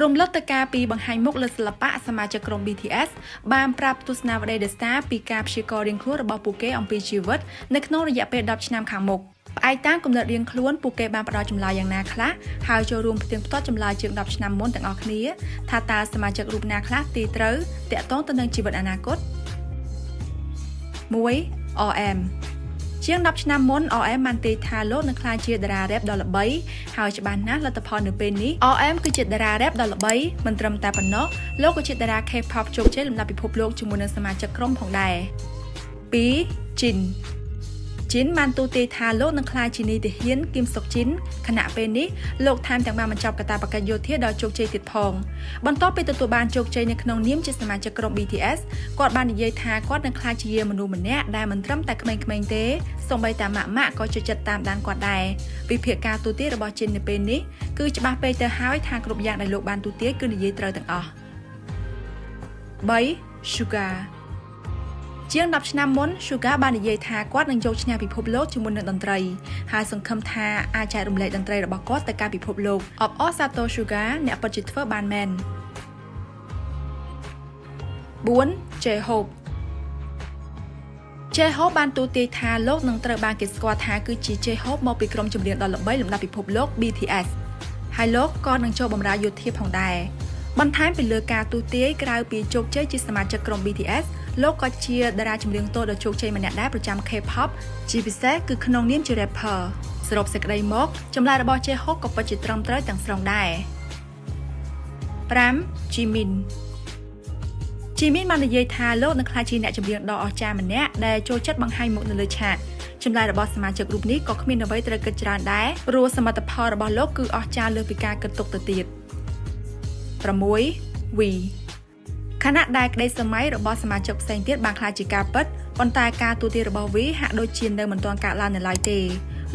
រំលឹកទៅការពីបង្ហាញមុខលើសិល្បៈសមាជិកក្រុម BTS បានប្រាប់ទស្សនាវដ្តី The Star ពីការព្យាករណ៍រៀងខ្លួនរបស់ពួកគេអំពីជីវិតនៅក្នុងរយៈពេល10ឆ្នាំខាងមុខផ្អែកតាមគំនិតរៀងខ្លួនពួកគេបានផ្ដល់ចម្លើយយ៉ាងណាខ្លះហើយចូលរួមផ្ទៀងផ្ទាត់ចម្លើយជាង10ឆ្នាំមុនទាំងអស់គ្នាថាតើសមាជិករូបណាខ្លះទីត្រូវតាក់ទងទៅនឹងជីវិតអនាគត 1. RM ជាង10ឆ្នាំមុន RM បានទាយថាលោកនឹងក្លាយជាតារារ៉េបដ៏ល្បីហើយច្បាស់ណាស់លទ្ធផលនៅពេលនេះ RM គឺជាតារារ៉េបដ៏ល្បីមិនត្រឹមតែប៉ុណ្ណោះលោកក៏ជាតារា K-pop ជោគជ័យលំដាប់ពិភពលោកជាមួយនឹងសមាជិកក្រុមផងដែរ 2. Jin បានទូទាយថាលោកនឹងក្លាយជានាយទាហានគីមសុកជីនខណៈពេលនេះលោកថែមទាំងបានបញ្ចប់កាតព្វកិច្ចយោធាដ៏ជោគជ័យទៀតផងបន្ទាប់ពីទទួលបានជោគជ័យនៅក្នុងនាមជាសមាជិកក្រុម BTS គាត់បាននិយាយថាគាត់នឹងក្លាយជាមនុស្សម្នាក់ដែលមិនត្រឹមតែក្មេងៗទេសូម្បីតែម៉ាក់ក៏ចូលចិត្តតាមដានគាត់ដែរវិភាគការទូទាយរបស់ជីននៅពេលនេះគឺច្បាស់ពេកទៅហើយថាគ្រប់យ៉ាងដែលលោកបានទូទាយគឺនិយាយត្រូវទាំងអស់ 3. Sugarជាង10ឆ្នាំមុន Sugar បាននិយាយថាគាត់នឹងយកឈ្នះពិភពលោកជាមួយនឹងតន្ត្រីហើយសង្ឃឹមថាអាចចែករំលែកតន្ត្រីរបស់គាត់ទៅកាន់ពិភពលោកអបអរសាទរ Sugar អ្នកពិតជាធ្វើបានមែន 4. J-Hope បានទូទាយថាលោកនឹងត្រូវបានគេស្គាល់ថាគឺជា J-Hope មកពីក្រុមចម្រៀងដ៏ល្បីលំដាប់ពិភពលោក BTS ហើយលោកក៏នឹងចូលបម្រើយោធាផងដែរបន្ថែមពីលើការទូទាយក្រៅពីជោគជ័យជាសមាជិកក្រុម BTS លោកក៏ជាតារាចម្រៀងតូចដ៏ជោគជ័យម្នាក់ដែរប្រចាំ K-pop ជាពិសេសគឺក្នុងនាមជា rapper សរុបសេចក្តីមកចម្លើយរបស់ J-Hope ក៏ពិតជាត្រឹមត្រូវទាំងស្រុងដែរ 5. Jimin បាននិយាយថាលោកនឹងក្លាយជាអ្នកចម្រៀងដ៏អស្ចារ្យម្នាក់ដែលចូលចិត្តបង្ហាញមុខនៅលើឆាកចម្លើយរបស់សមាជិករូបនេះក៏គ្មានអ្វីត្រូវគិតច្រើនដែរព្រោះសមិទ្ធផលរបស់លោកគឺអស្ចារ្យលើសពីការគិតទុកទៅទៀត 6. V ខណៈដែលក្តីសម័យរបស់សមាជិកផ្សេងទៀតបានក្លាយជាការពិតប៉ុន្តែការទូទាយរបស់ V ហាក់ដូចជានៅមិនទាន់កើតឡើងនៅឡើយទេ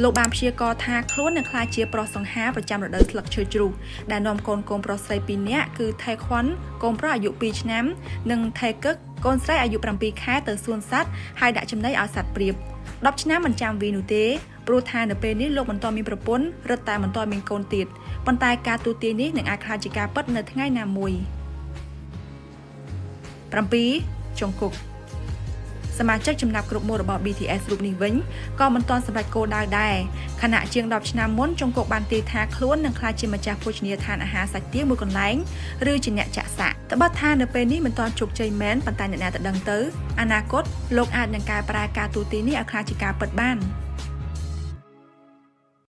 លោកបានព្យាករណ៍ថាខ្លួននឹងក្លាយជាប្រុសសង្ហាប្រចាំរដូវស្លឹកឈើជ្រុះដែលនាំកូនប្រុសស្រី2នាក់គឺ Taekwon កូនប្រុសអាយុ2ឆ្នាំនិង Taekuk កូនស្រីអាយុ7ខែទៅសួនសត្វហើយដាក់ចំណីឲ្យសត្វព្រាប10ឆ្នាំមិនចាំ V នោះទេព្រោះថានៅពេលនេះលោកមិនទាន់មានប្រពន្ធរឹតតែមិនទាន់មានកូនទៀតប៉ុន្តែការទូទាយនេះនឹងអាចក្លាយជាការពិតនៅថ្ងៃណាមួយ 7. Jungkook សមាជិកចំណាប់គ្រប់មុខរបស់ BTS រូបនេះវិញក៏មិនទាន់សម្រេចគោលដៅដែរខណៈជាង10ឆ្នាំមុន Jungkook បានទាយថាខ្លួននឹងក្លាយជាម្ចាស់ភោជនីយដ្ឋានអាហារសាច់ទាមួយកន្លែងឬជាអ្នកចាក់សាក់ត្បិតថានៅពេលនេះមិនទាន់ជោគជ័យមែនប៉ុន្តែអ្នកណាទៅដឹងទៅអនាគតលោកអាចនឹងកែប្រែការទូទាយនេះឲ្យក្លាយជាការពិតបាន